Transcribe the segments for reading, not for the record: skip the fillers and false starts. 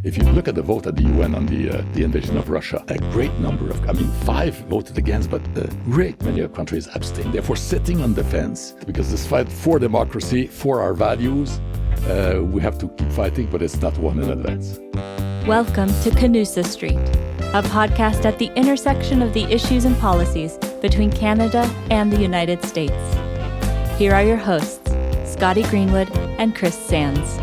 If you look at the vote at the UN on the invasion of Russia, a great number of, 5 voted against, but a great many of countries abstained. Therefore, sitting on the fence, because this fight for democracy, for our values, we have to keep fighting, but it's not won in advance. Welcome to Canusa Street, a podcast at the intersection of the issues and policies between Canada and the United States. Here are your hosts, Scotty Greenwood and Chris Sands.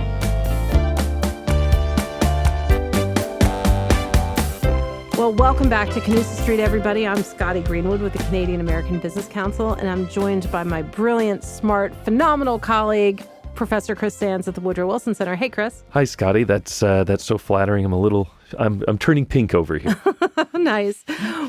Well, welcome back to Canusa Street, everybody. I'm Scotty Greenwood with the Canadian American Business Council, and I'm joined by my brilliant, smart, phenomenal colleague, Professor Chris Sands at the Woodrow Wilson Center. Hey, Chris. Hi, Scotty. That's so flattering. I'm turning pink over here. Nice.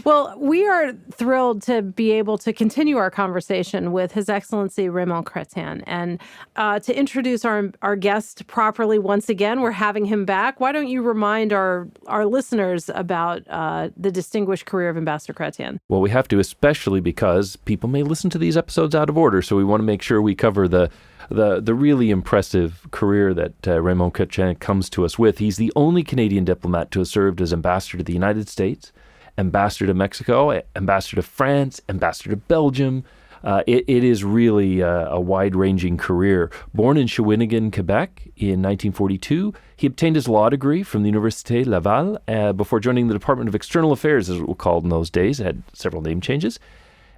Well, we are thrilled to be able to continue our conversation with His Excellency Raymond Chretien. And to introduce our guest properly once again, we're having him back. Why don't you remind our listeners about the distinguished career of Ambassador Chretien? Well, we have to, especially because people may listen to these episodes out of order. So we want to make sure we cover the really impressive career that Raymond Chretien comes to us with. He's the only Canadian diplomat to have served as ambassador to the United States, ambassador to Mexico, ambassador to France, ambassador to Belgium. It is really a wide-ranging career. Born in Shawinigan, Quebec in 1942, he obtained his law degree from the Université Laval before joining the Department of External Affairs, as it was called in those days. It had several name changes.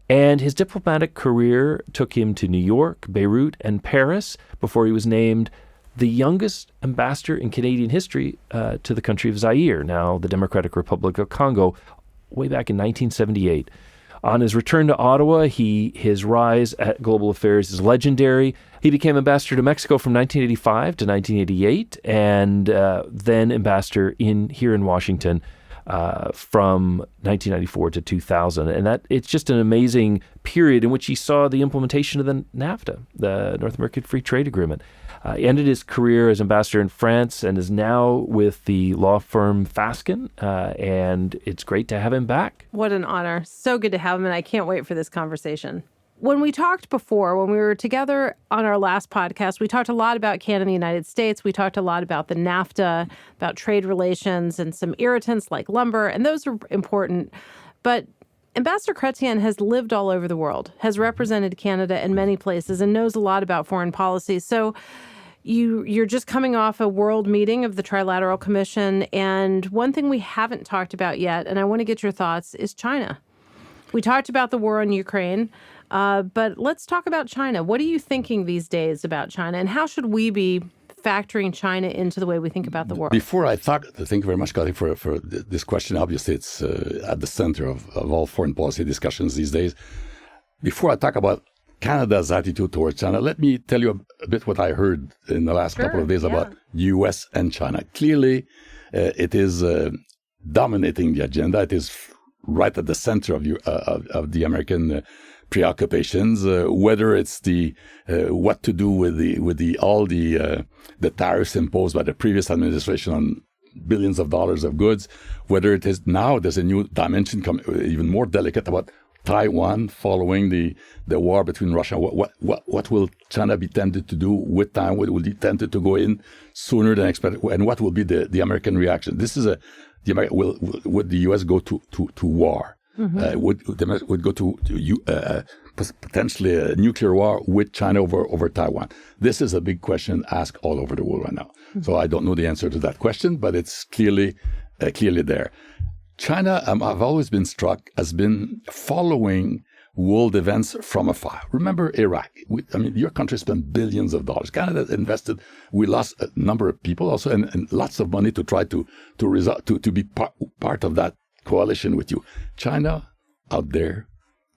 And his diplomatic career took him to New York, Beirut, and Paris before he was named the youngest ambassador in Canadian history to the country of Zaire, now the Democratic Republic of Congo, way back in 1978. On his return to Ottawa, his rise at global affairs is legendary. He became ambassador to Mexico from 1985 to 1988, and then ambassador here in Washington from 1994 to 2000. And it's just an amazing period in which he saw the implementation of the NAFTA, the North American Free Trade Agreement. He ended his career as ambassador in France and is now with the law firm Fasken, and it's great to have him back. What an honor. So good to have him, and I can't wait for this conversation. When we talked before, when we were together on our last podcast, we talked a lot about Canada and the United States. We talked a lot about the NAFTA, about trade relations and some irritants like lumber, and those are important. But Ambassador Chretien has lived all over the world, has represented Canada in many places, and knows a lot about foreign policy. So you're just coming off a world meeting of the Trilateral Commission, and one thing we haven't talked about yet, and I want to get your thoughts, is China. We talked about the war in Ukraine, but let's talk about China. What are you thinking these days about China, and how should we be factoring China into the way we think about the world? Before I talk, thank you very much, Scotty, for this question. Obviously, it's at the center of all foreign policy discussions these days. Before I talk about Canada's attitude towards China, let me tell you a bit what I heard in the last couple of days about U.S. and China. Clearly, it is dominating the agenda. It is right at the center of the American preoccupations. Whether it's the what to do with all the tariffs imposed by the previous administration on billions of dollars of goods, whether it is now there's a new dimension even more delicate about Taiwan following the war between Russia. What will China be tempted to do with Taiwan? Will be tempted to go in sooner than expected? And what will be the American reaction? This is would the U.S. go to war? Mm-hmm. Would go to potentially a nuclear war with China over Taiwan? This is a big question asked all over the world right now. Mm-hmm. So I don't know the answer to that question, but it's clearly there. China, I've always been struck, has been following world events from afar. Remember Iraq? Your country spent billions of dollars. Canada invested. We lost a number of people also, and lots of money to try to be part of that coalition with you. China out there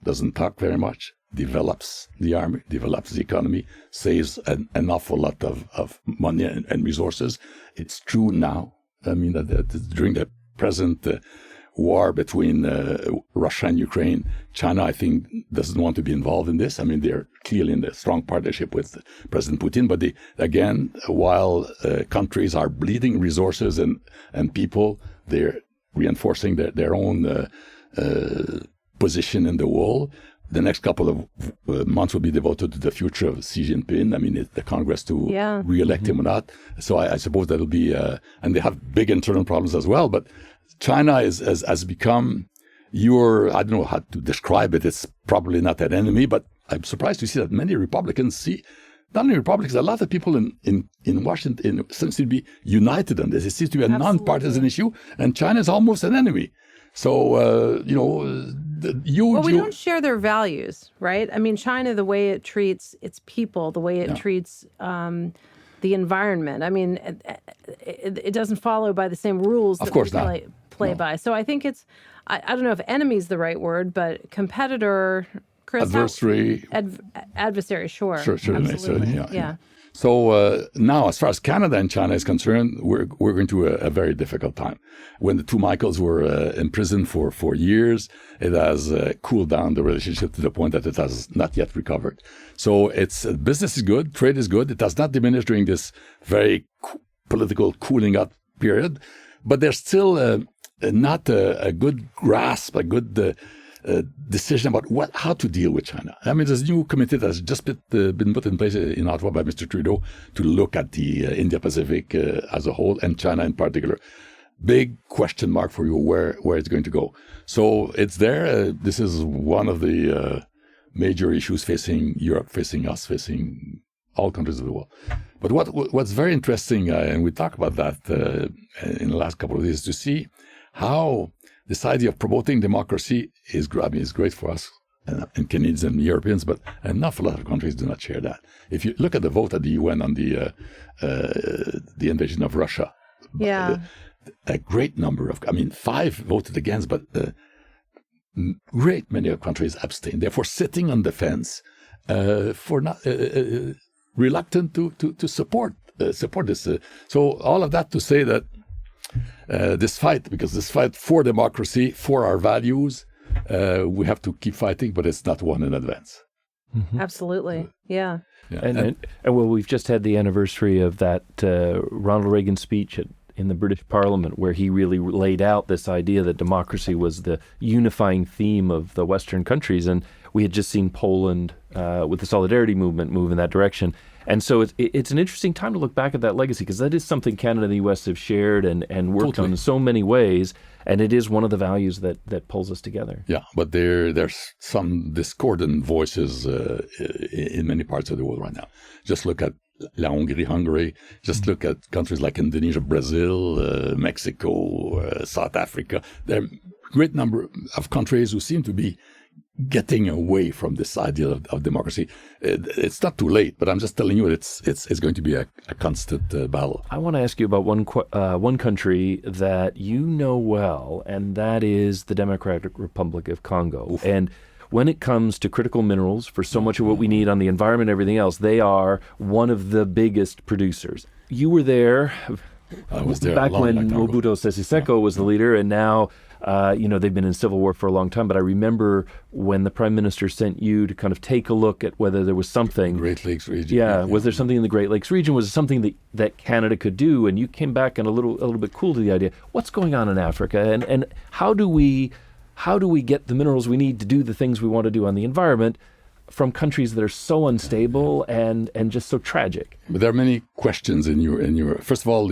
doesn't talk very much, develops the army, develops the economy, saves an awful lot of money and resources. It's true now. That during the present war between Russia and Ukraine, China, I think, doesn't want to be involved in this. They're clearly in a strong partnership with President Putin. But while countries are bleeding resources and people, they're reinforcing their own position in the world. the next couple of months will be devoted to the future of Xi Jinping. I mean, the Congress to re-elect him or not. So I suppose that'll be, and they have big internal problems as well. But China has become I don't know how to describe it. It's probably not an enemy, but I'm surprised to see that many Republicans see, not only Republicans, a lot of people in Washington seems to be united on this. It seems to be a non-partisan issue, and China is almost an enemy. So, we don't share their values, right? I mean, China, the way it treats its people, the way it treats the environment, I mean, it doesn't follow by the same rules that we play by. So I think it's, I don't know if enemy is the right word, but competitor, Chris. Adversary. Adversary, sure. Sure, absolutely. Yeah. So now, as far as Canada and China is concerned, we're going through a very difficult time. When the two Michaels were imprisoned for 4 years, it has cooled down the relationship to the point that it has not yet recovered. So business is good, trade is good. It has not diminished during this very political cooling up period, but there's still not a good grasp, a good decision about how to deal with China. I mean, there's a new committee that has just been put in place in Ottawa by Mr. Trudeau to look at the Indo-Pacific as a whole, and China in particular. Big question mark for you where it's going to go. So it's there. This is one of the major issues facing Europe, facing us, facing all countries of the world. But what's very interesting, and we talk about that in the last couple of days, to see how this idea of promoting democracy is great for us and Canadians and Europeans, but an awful lot of countries do not share that. If you look at the vote at the UN on the invasion of Russia, a great number 5 voted against, but great many of countries abstained. Therefore, sitting on the fence for not reluctant to support this. So all of that to say that. This fight for democracy, for our values, we have to keep fighting, but it's not won in advance. Mm-hmm. Absolutely, yeah. And well, we've just had the anniversary of that Ronald Reagan speech in the British Parliament, where he really laid out this idea that democracy was the unifying theme of the Western countries, and we had just seen Poland with the Solidarity movement move in that direction. And so it's an interesting time to look back at that legacy, because that is something Canada and the U.S. have shared and worked on in so many ways, and it is one of the values that pulls us together. Yeah, but there's some discordant voices in many parts of the world right now. Just look at Hungary. Just look at countries like Indonesia, Brazil, Mexico, South Africa. There are a great number of countries who seem to be getting away from this idea of democracy. It's not too late, but I'm just telling you it's going to be a constant battle. I want to ask you about one country that you know well, and that is the Democratic Republic of Congo. Oof. And when it comes to critical minerals, for so much of what we need on the environment and everything else, they are one of the biggest producers. You were there. I was there back when Mobutu Sese Seko was the leader, and now they've been in civil war for a long time. But I remember when the Prime Minister sent you to kind of take a look at whether there was something. Great Lakes region. Yeah, was there something in the Great Lakes region? Was it something that Canada could do? And you came back and a little bit cool to the idea. What's going on in Africa, and how do we get the minerals we need to do the things we want to do on the environment from countries that are so unstable and just so tragic? But there are many questions in your. First of all,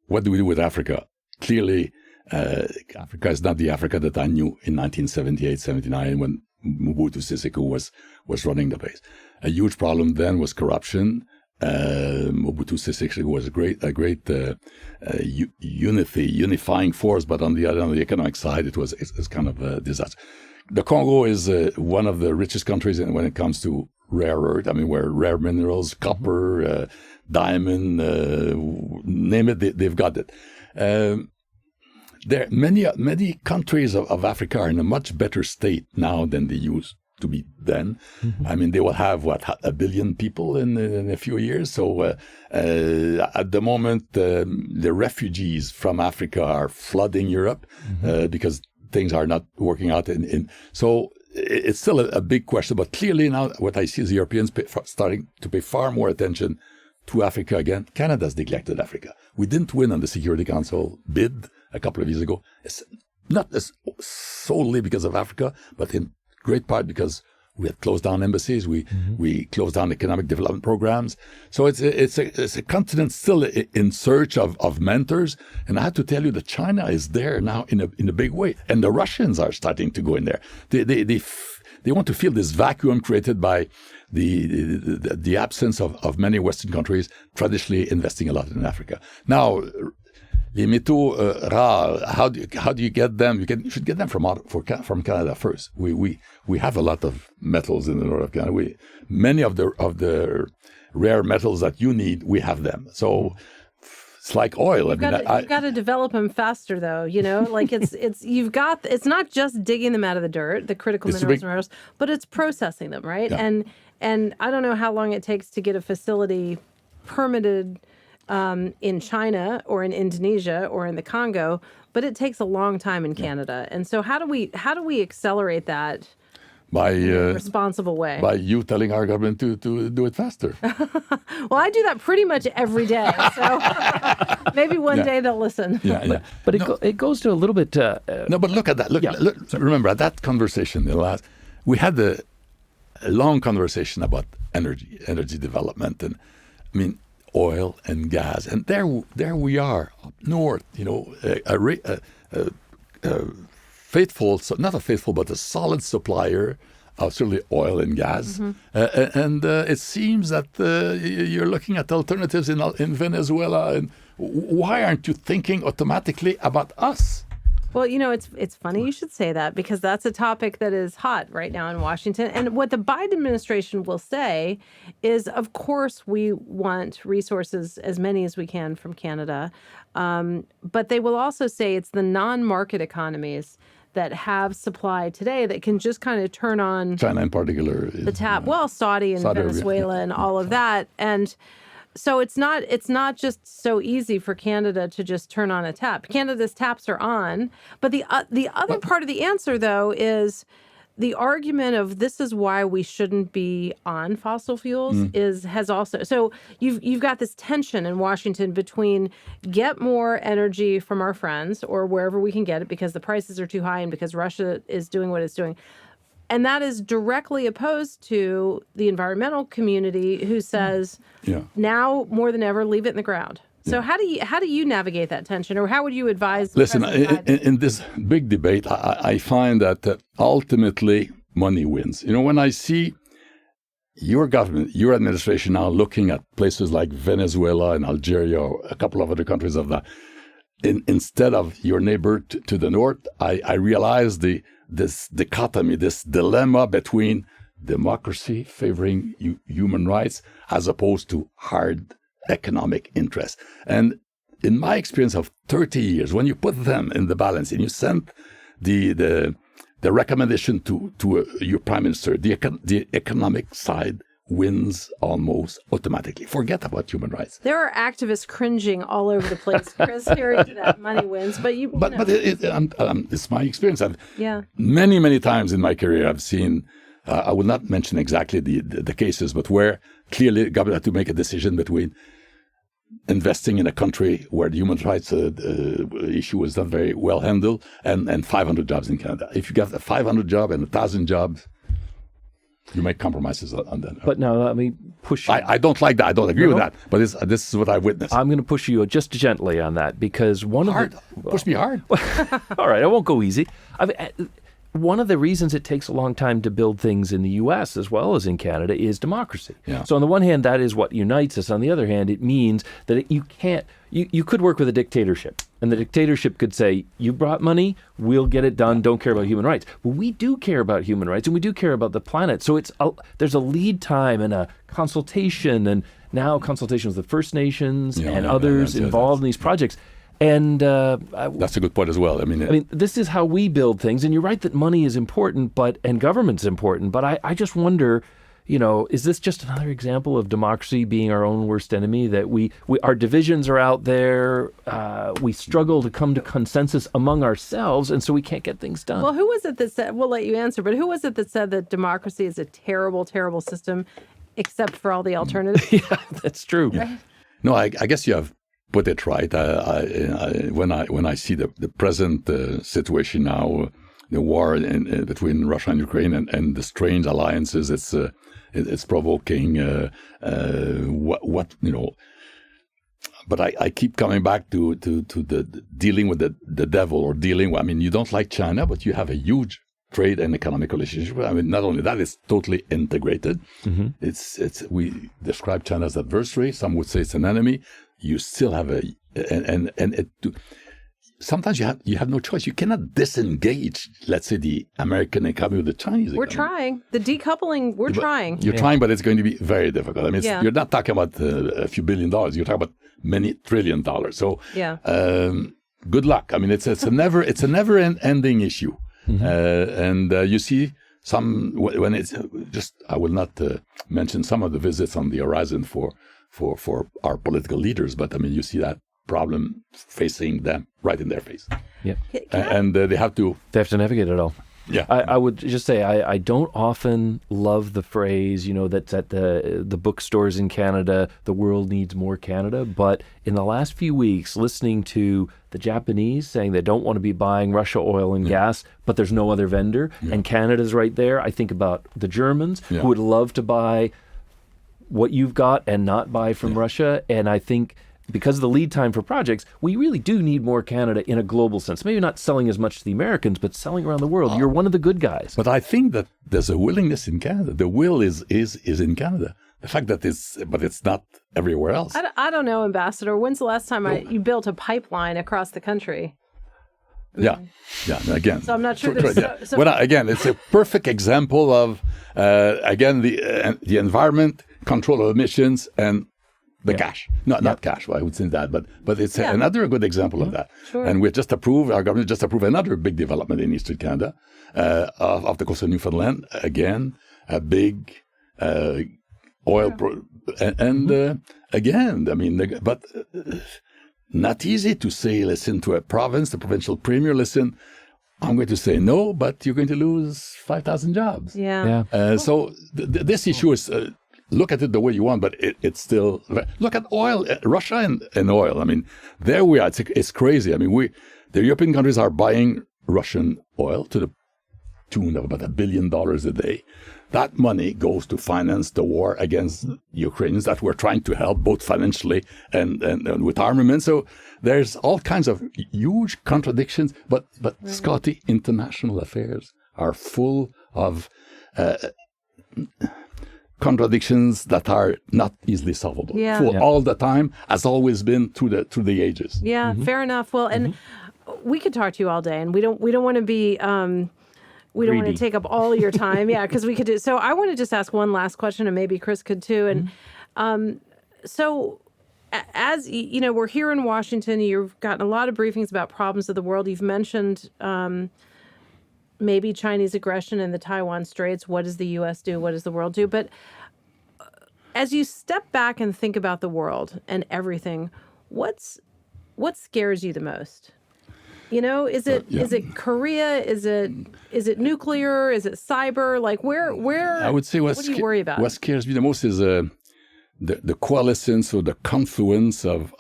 what do we do with Africa? Clearly, Africa is not the Africa that I knew in 1978, 79 when Mobutu Sese Seko was running the place. A huge problem then was corruption. Mobutu Sese Seko was a great unifying force, but on the economic side, it's kind of a disaster. The Congo is one of the richest countries when it comes to rare earth. I mean, where rare minerals, copper, diamond, name it, they've got it. There many countries of Africa are in a much better state now than they used to be then. Mm-hmm. I mean, they will have 1 billion people in a few years. So at the moment, the refugees from Africa are flooding Europe because things are not working out. So it's still a big question. But clearly now, what I see is Europeans starting to pay far more attention to Africa again. Canada's neglected Africa. We didn't win on the Security Council bid a couple of years ago. It's not solely because of Africa, but in great part because we had closed down embassies. We closed down economic development programs. So it's a continent still in search of mentors. And I have to tell you that China is there now in a big way, and the Russians are starting to go in there. They want to fill this vacuum created by the absence of many Western countries traditionally investing a lot in Africa. Now, les métaux rares, how do you get them? You should get them from Canada first. We have a lot of metals in the north of Canada. Many of the rare metals that you need, we have them. So it's like oil. You've got to develop them faster, though. Like it's not just digging them out of the dirt, the critical minerals and minerals, but it's processing them, right? Yeah. And I don't know how long it takes to get a facility permitted in China or in Indonesia or in the Congo, but it takes a long time in Canada. And so how do we accelerate that by in a responsible way? By you telling our government to do it faster. Well, I do that pretty much every day. So maybe one day they'll listen. But it goes to a little bit. No, but look at that. Look, remember at that conversation, we had a long conversation about energy development, and I mean oil and gas, and there we are up north. Faithful, so not a faithful, but a solid supplier of certainly oil and gas. And it seems that you're looking at alternatives in Venezuela. And why aren't you thinking automatically about us? Well, it's funny you should say that, because that's a topic that is hot right now in Washington. And what the Biden administration will say is, of course, we want resources, as many as we can, from Canada. But they will also say it's the non-market economies that have supply today that can just kind of turn on China in particular, the tap. Well, Saudi and Venezuela and all of that. And so it's not just so easy for Canada to just turn on a tap. Canada's taps are on, but the other part of the answer, though, is the argument of this is why we shouldn't be on fossil fuels has also. So you've got this tension in Washington between get more energy from our friends or wherever we can get it because the prices are too high and because Russia is doing what it's doing. And that is directly opposed to the environmental community who says, now more than ever, leave it in the ground. So how do you navigate that tension, or how would you advise? Listen, in this big debate, I find that ultimately money wins. When I see your government, your administration now looking at places like Venezuela and Algeria, or a couple of other countries of that, instead of your neighbor to the north, I realize this dichotomy, this dilemma between democracy favoring human rights as opposed to hard economic interests. And in my experience of 30 years, when you put them in the balance and you send the recommendation to your prime minister, the economic side wins almost automatically. Forget about human rights. There are activists cringing all over the place, Chris, hearing that money wins. But it's my experience. Many times in my career, I've seen. I will not mention exactly the cases, but where clearly the government had to make a decision between investing in a country where the human rights issue was not very well handled and 500 jobs in Canada. If you get a 500 job and 1,000 jobs, you make compromises on that. But now let me push you. I don't like that. I don't agree with that. But this is what I witnessed. I'm going to push you just gently on that because push me hard. All right, I won't go easy. One of the reasons it takes a long time to build things in the U.S. as well as in Canada is democracy. Yeah. So on the one hand, that is what unites us. On the other hand, it means that you could work with a dictatorship, and the dictatorship could say, you brought money, we'll get it done, don't care about human rights. But we do care about human rights, and we do care about the planet. So there's a lead time and a consultation, and now consultation with the First Nations and others involved in these projects. And that's a good point as well. I mean, this is how we build things. And you're right that money is important, and government's important. But I just wonder, is this just another example of democracy being our own worst enemy? That our divisions are out there. We struggle to come to consensus among ourselves, and so we can't get things done. Well, who was it that said? We'll let you answer. But who was it that said that democracy is a terrible, terrible system, except for all the alternatives? Yeah, that's true. Right? No, I guess you have put it right. When I see the present situation now, the war between Russia and Ukraine and the strange alliances it's provoking. But I keep coming back to the dealing with the devil or dealing. I mean, you don't like China, but you have a huge trade and economic relationship. I mean, not only that, it's totally integrated. Mm-hmm. We describe China as adversary. Some would say it's an enemy. You still have sometimes you have no choice. You cannot disengage, let's say, the American economy with the Chinese economy. We're trying. The decoupling, we're trying. You're trying, but it's going to be very difficult. I mean, you're not talking about a few $1 billion. You're talking about many $1 trillion. So good luck. I mean, it's a never ending issue. Mm-hmm. And you see when it's just, I will not mention some of the visits on the horizon for our political leaders, but I mean, you see that problem facing them right in their face. Yeah. And they have to navigate it all. Yeah. I would just say I don't often love the phrase, that's at the bookstores in Canada, the world needs more Canada. But in the last few weeks, listening to the Japanese saying they don't want to be buying Russia oil and gas, but there's no other vendor, and Canada's right there. I think about the Germans who would love to buy what you've got and not buy from Russia. And I think because of the lead time for projects, we really do need more Canada in a global sense. Maybe not selling as much to the Americans, but selling around the world. You're one of the good guys. But I think that there's a willingness in Canada. The will is in Canada. The fact that it's not everywhere else. I don't know, Ambassador. When's the last time you built a pipeline across the country? Yeah. Again, so I'm not sure. Again, it's a perfect example of the environment, control of emissions, and the cash. Not cash. Well, I would say that, but it's another good example of that. Sure. And our government just approved another big development in Eastern Canada, off the coast of Newfoundland. Again, a big oil, again, I mean, but not easy to say, listen to a province, the provincial premier, listen, I'm going to say no, but you're going to lose 5,000 jobs. Yeah. So this issue is, look at it the way you want, but it's still, look at oil, Russia and oil. I mean, there we are. It's crazy. I mean, the European countries are buying Russian oil to the tune of about $1 billion a day. That money goes to finance the war against Ukrainians that we're trying to help both financially and with armament. So there's all kinds of huge contradictions. But Scotty, international affairs are full of contradictions that are not easily solvable. All the time, has always been through the ages. Yeah, fair enough. Well, and we could talk to you all day, and we don't want to be. We don't want to take up all your time, because we could do. So I want to just ask one last question, and maybe Chris could too. And so, as you know, we're here in Washington. You've gotten a lot of briefings about problems of the world. You've mentioned maybe Chinese aggression in the Taiwan Straits. What does the U.S. do? What does the world do? But as you step back and think about the world and everything, what scares you the most? Is it Korea? Is it nuclear? Is it cyber? Like where I would say what do you worry about? What scares me the most is the coalescence or the confluence of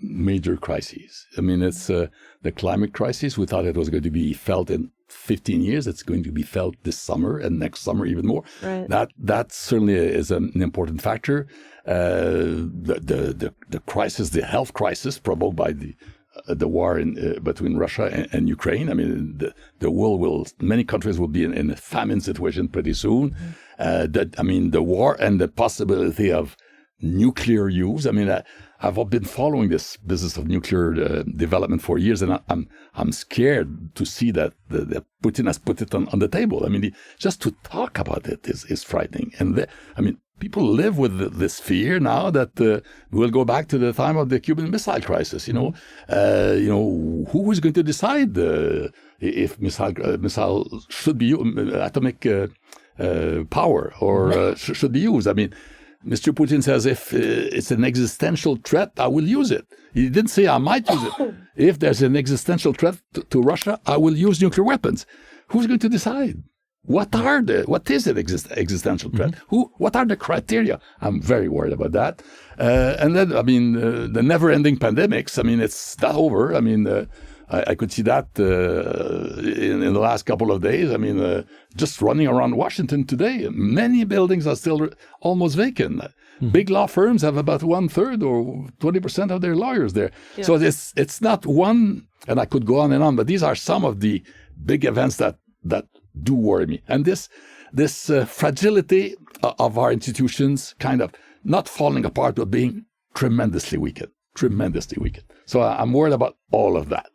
major crises. I mean, it's the climate crisis. We thought it was going to be felt in 15 years. It's going to be felt this summer and next summer even more. Right. That certainly is an important factor. The crisis, the health crisis provoked by the war between Russia and Ukraine. I mean, the world many countries will be in a famine situation pretty soon. The war and the possibility of nuclear use. I mean, I've been following this business of nuclear development for years, and I'm scared to see that Putin has put it on the table. I mean, just to talk about it is frightening. And people live with this fear now that we'll go back to the time of the Cuban Missile Crisis. Who is going to decide if missile should be atomic power or should be used? I mean, Mr. Putin says if it's an existential threat, I will use it. He didn't say I might use it. If there's an existential threat to Russia, I will use nuclear weapons. Who's going to decide? What is an existential threat? What are the criteria? I'm very worried about that. And then, the never-ending pandemics. I mean, it's not over. I mean, I could see that in the last couple of days. I mean, just running around Washington today, many buildings are still almost vacant. Big law firms have about 1/3 or 20% of their lawyers there. Yeah. So it's not one, and I could go on and on, but these are some of the big events that do worry me. And this fragility of our institutions kind of not falling apart, but being tremendously weakened. So I'm worried about all of that.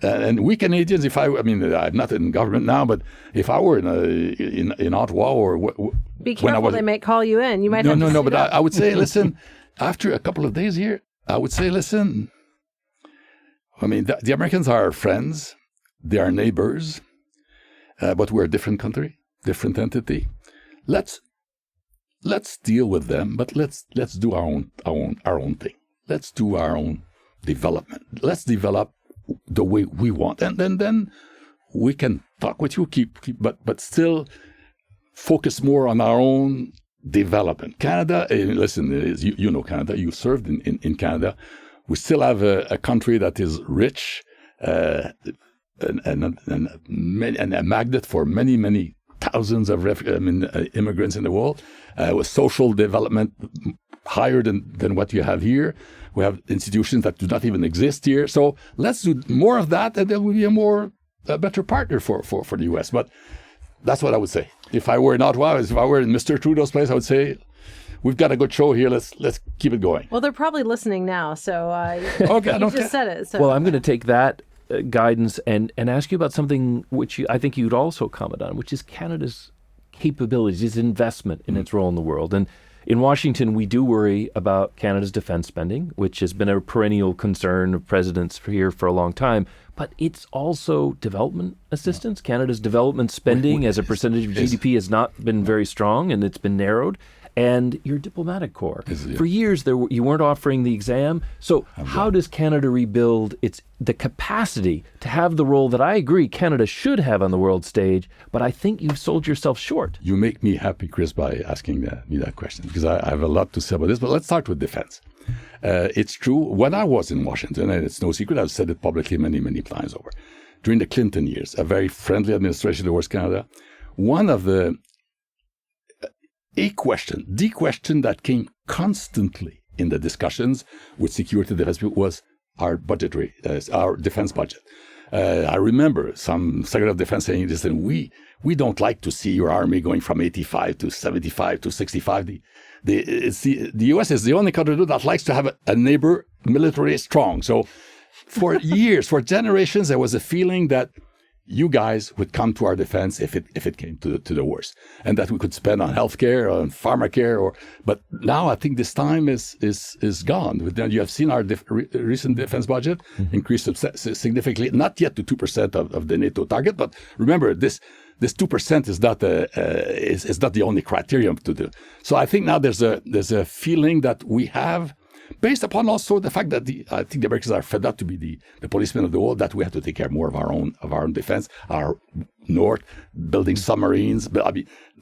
And we Canadians, I'm not in government now, but if I were in Ottawa or be careful, they might call you in. You might no. But I would say, listen. After a couple of days here, I would say, listen. I mean, the Americans are our friends, they are neighbors, but we're a different country, different entity. Let's deal with them, but let's do our own thing. Let's do our own development. Let's develop the way we want, and then we can talk with you, but still focus more on our own development. Canada, listen, you know Canada. You served in Canada. We still have a country that is rich and a magnet for many thousands of immigrants in the world, with social development higher than what you have here. We have institutions that do not even exist here. So let's do more of that, and then we'll be a better partner for the U.S. But that's what I would say. If I were in Ottawa, if I were in Mr. Trudeau's place, I would say, we've got a good show here. Let's keep it going. Well, they're probably listening now. So okay, you just said it. So. Well, I'm going to take that guidance and ask you about something which I think you'd also comment on, which is Canada's capabilities, its investment in its role in the world. And in Washington, we do worry about Canada's defense spending, which has been a perennial concern of presidents here for a long time. But it's also development assistance. Canada's development spending as a percentage of GDP has not been very strong, and it's been narrowed. And your diplomatic corps. For years, you weren't offering the exam. So how does Canada rebuild the capacity to have the role that I agree Canada should have on the world stage, but I think you've sold yourself short? You make me happy, Chris, by asking me that question, because I have a lot to say about this. But let's start with defense. It's true. When I was in Washington, and it's no secret, I've said it publicly many times over, during the Clinton years, a very friendly administration towards Canada, one of the question that came constantly in the discussions with security defense was our defense budget. I remember some Secretary of Defense saying this, and we don't like to see your army going from 85 to 75 to 65. The U.S. is the only country that likes to have a neighbor military strong. So for years, for generations, there was a feeling that you guys would come to our defense if it came to the worst, and that we could spend on healthcare, on pharmacare, but now I think this time is gone. You have seen our recent defense budget increase significantly, not yet to 2% of the NATO target, but remember this 2% is not the only criterion to do. So I think now there's a feeling that we have, based upon also the fact that I think the Americans are fed up to be the policemen of the world, that we have to take care more of our own defense, our north, building submarines,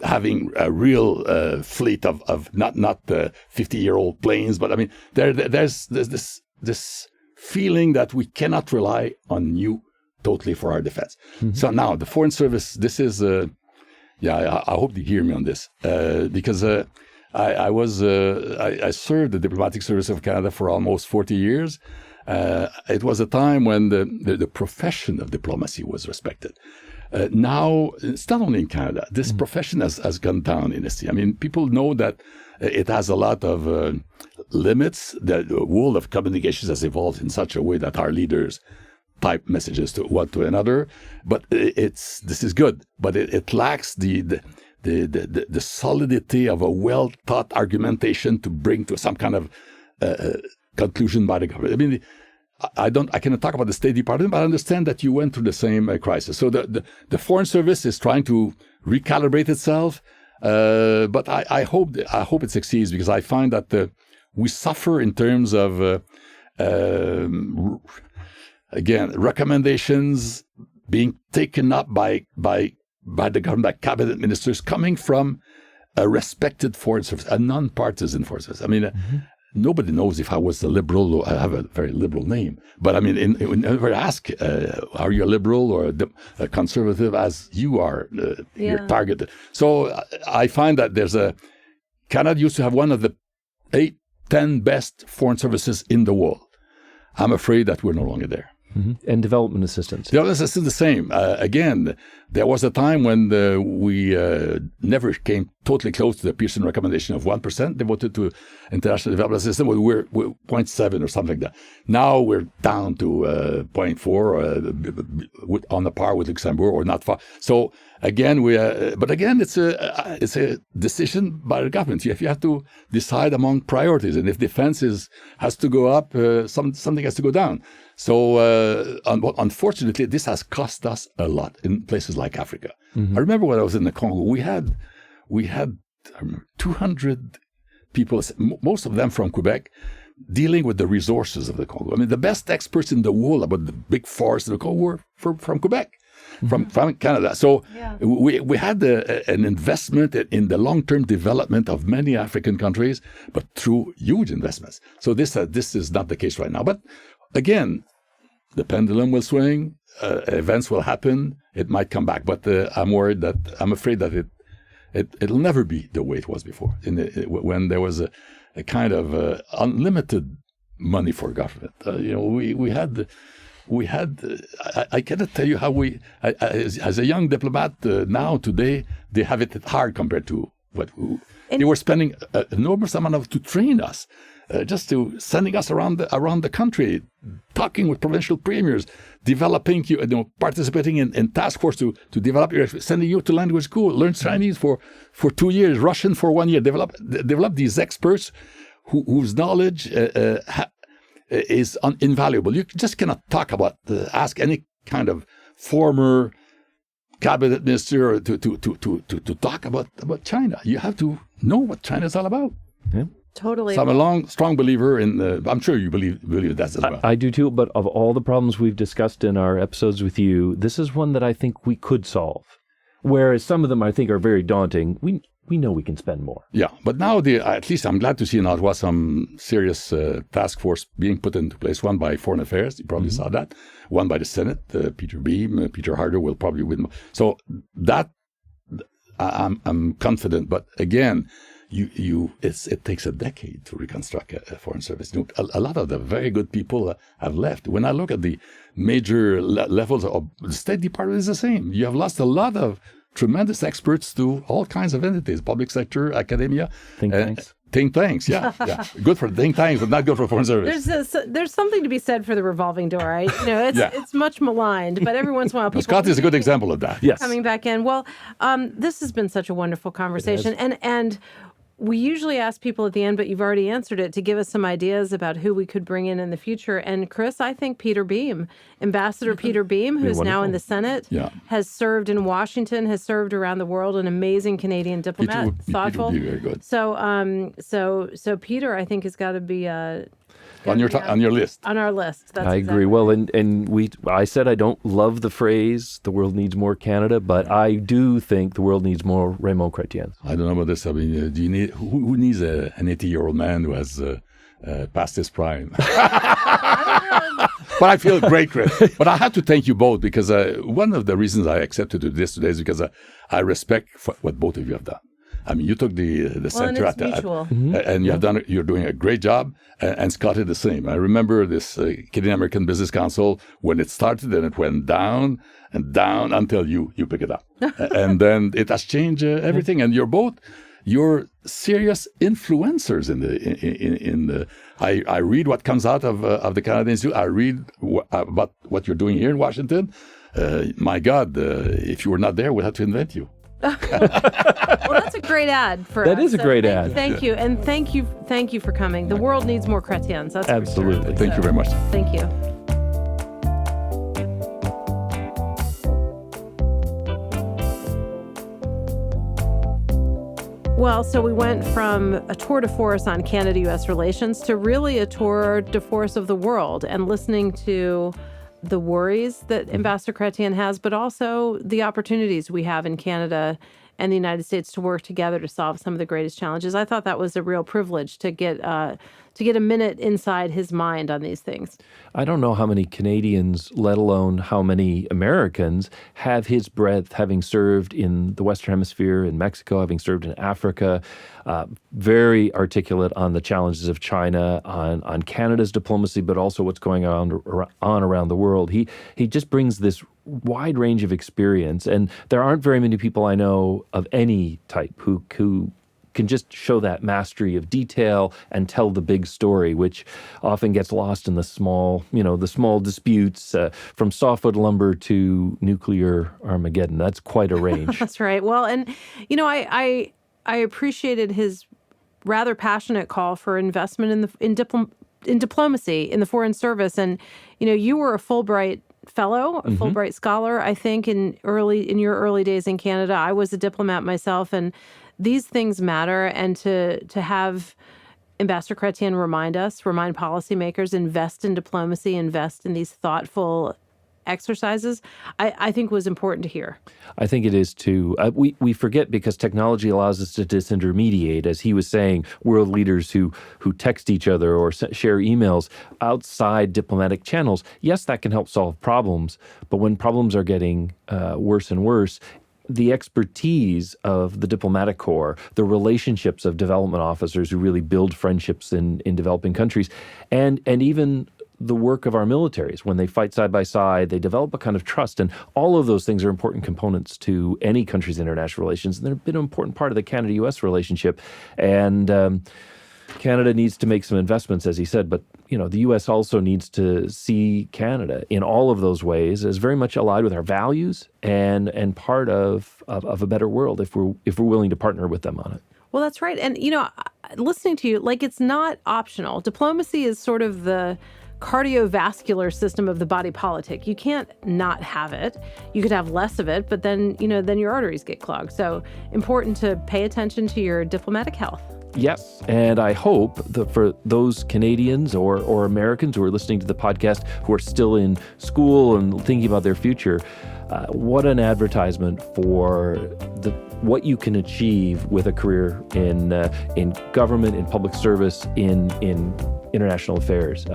having a real fleet of not 50-year-old planes, but I mean there's this feeling that we cannot rely on you totally for our defense. So now the Foreign Service, this is I hope you hear me on this, because I served the diplomatic service of Canada for almost 40 years. It was a time when the profession of diplomacy was respected. Now, it's not only in Canada. This profession has gone down in esteem. I mean, people know that it has a lot of limits. The world of communications has evolved in such a way that our leaders type messages to one to another. But this is good. But it lacks the solidity of a well-thought argumentation to bring to some kind of conclusion by the government. I mean, I cannot talk about the State Department, but I understand that you went through the same crisis. So the Foreign Service is trying to recalibrate itself, but I hope it succeeds, because I find that we suffer in terms of again, recommendations being taken up by the government, by cabinet ministers, coming from a respected foreign service, a non-partisan foreign service. I mean, nobody knows if I was a liberal or I have a very liberal name. But I mean, whenever I ask, are you a liberal or a conservative, as you are, you're targeted. So I find that Canada used to have one of the 8-10 best foreign services in the world. I'm afraid that we're no longer there. Mm-hmm. And development assistance. Development assistance is the same. Again, there was a time when we never came totally close to the Pearson recommendation of 1% devoted to international development assistance. We're 0.7 or something like that. Now we're down to 0.4, on the par with Luxembourg or not far. So again, but again, it's a decision by the government. You have to decide among priorities, and if defense has to go up, something has to go down. So unfortunately, this has cost us a lot in places like Africa. Mm-hmm. I remember when I was in the Congo, we had 200 people, most of them from Quebec, dealing with the resources of the Congo. I mean, the best experts in the world about the big forests of the Congo were from Quebec. From Canada. So we had an investment in the long-term development of many African countries, but through huge investments. So this is not the case right now. But again, the pendulum will swing, events will happen, it might come back. But I'm afraid that it'll never be the way it was before, when there was a kind of unlimited money for government. We had, I cannot tell you how as a young diplomat today, they have it hard compared to they were spending an enormous amount to train us, just to sending us around the country, talking with provincial premiers, developing, participating in task force to develop sending you to language school, learn Chinese for 2 years, Russian for 1 year, develop these experts whose knowledge is invaluable. You just cannot ask any kind of former cabinet minister to talk about China. You have to know what China is all about. Yeah. Totally. So I'm a strong believer in I'm sure you believe that as well. I do too, but of all the problems we've discussed in our episodes with you, this is one that I think we could solve. Whereas some of them I think are very daunting. We know we can spend more. Yeah, but now at least I'm glad to see in Ottawa some serious task force being put into place. One by Foreign Affairs, you probably saw that. One by the Senate, Peter Beam, Peter Harder will probably win. So that I'm confident. But again, it takes a decade to reconstruct a foreign service. A lot of the very good people have left. When I look at the major levels of the State Department, is the same. You have lost a lot of tremendous experts to all kinds of entities, public sector, academia. Think tanks, yeah. Good for think tanks, but not good for foreign service. There's something to be said for the revolving door. It's much maligned, but every once in a while, people. Scotty is a good example of that. Yes. Coming back in. Well, this has been such a wonderful conversation, and we usually ask people at the end, but you've already answered it, to give us some ideas about who we could bring in the future. And Chris, I think Peter Beam, Ambassador Peter Beam, who's now in the Senate, has served in Washington, has served around the world, an amazing Canadian diplomat, thoughtful. Peter would be very good. So Peter, I think, has got to be on your list. On our list. That's I agree. Well, and I said I don't love the phrase "the world needs more Canada," but I do think the world needs more Raymond Chretien. I don't know about this. I mean, do you need who needs an 80-year-old man who has past his prime? But I feel great, Chris. But I have to thank you both, because one of the reasons I accepted to do this today is because I respect what both of you have done. I mean, you took the center and it's mutual. and you're doing a great job, and Scotty the same. I remember this Canadian American Business Council, when it started, and it went down and down until you pick it up. And then it has changed everything, and you're serious influencers in the. I read what comes out of the Canadian Institute. I read about what you're doing here in Washington. My God, if you were not there, we'd have to invent you. Well, that's a great ad for us. That is a great ad. Thank you. And thank you for coming. The world needs more Chretiens. That's absolutely. For sure. Thank you very much. Thank you. Well, so we went from a tour de force on Canada-U.S. relations to really a tour de force of the world, and listening to the worries that Ambassador Chretien has, but also the opportunities we have in Canada and the United States to work together to solve some of the greatest challenges. I thought that was a real privilege to get a minute inside his mind on these things. I don't know how many Canadians, let alone how many Americans, have his breadth, having served in the Western Hemisphere, in Mexico, having served in Africa, very articulate on the challenges of China, on Canada's diplomacy, but also what's going on around the world. He just brings this wide range of experience, and there aren't very many people I know of any type who can just show that mastery of detail and tell the big story, which often gets lost in the small disputes, from softwood lumber to nuclear Armageddon. That's quite a range. That's right. Well, and I appreciated his rather passionate call for investment in diplomacy, in the Foreign Service, and you were a Fulbright fellow, a Fulbright scholar, I think, in your early days in Canada. I was a diplomat myself, and these things matter. And to have Ambassador Chretien remind policymakers, invest in diplomacy, invest in these thoughtful exercises, I think was important to hear. I think it is too. We forget, because technology allows us to disintermediate, as he was saying, world leaders who text each other or share emails outside diplomatic channels. Yes, that can help solve problems, but when problems are getting worse and worse, the expertise of the diplomatic corps, the relationships of development officers who really build friendships in developing countries, and even the work of our militaries. When they fight side by side, they develop a kind of trust. And all of those things are important components to any country's international relations. And they've been an important part of the Canada-U.S. relationship. And Canada needs to make some investments, as he said, but the U.S. also needs to see Canada in all of those ways as very much allied with our values and part of a better world if we're willing to partner with them on it. Well, that's right. And listening to you, it's not optional. Diplomacy is sort of the cardiovascular system of the body politic. You can't not have it. You could have less of it, but then your arteries get clogged. So important to pay attention to your diplomatic health. Yes, and I hope that for those Canadians or Americans who are listening to the podcast who are still in school and thinking about their future, what an advertisement for what you can achieve with a career in government, in public service, in international affairs.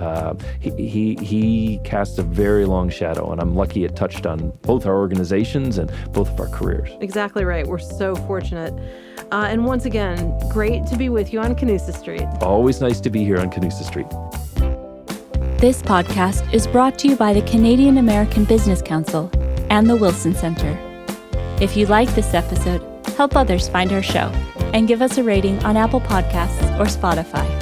He casts a very long shadow, and I'm lucky it touched on both our organizations and both of our careers. Exactly right. We're so fortunate. And once again, great to be with you on Canusa Street. Always nice to be here on Canusa Street. This podcast is brought to you by the Canadian American Business Council and the Wilson Center. If you like this episode, help others find our show and give us a rating on Apple Podcasts or Spotify.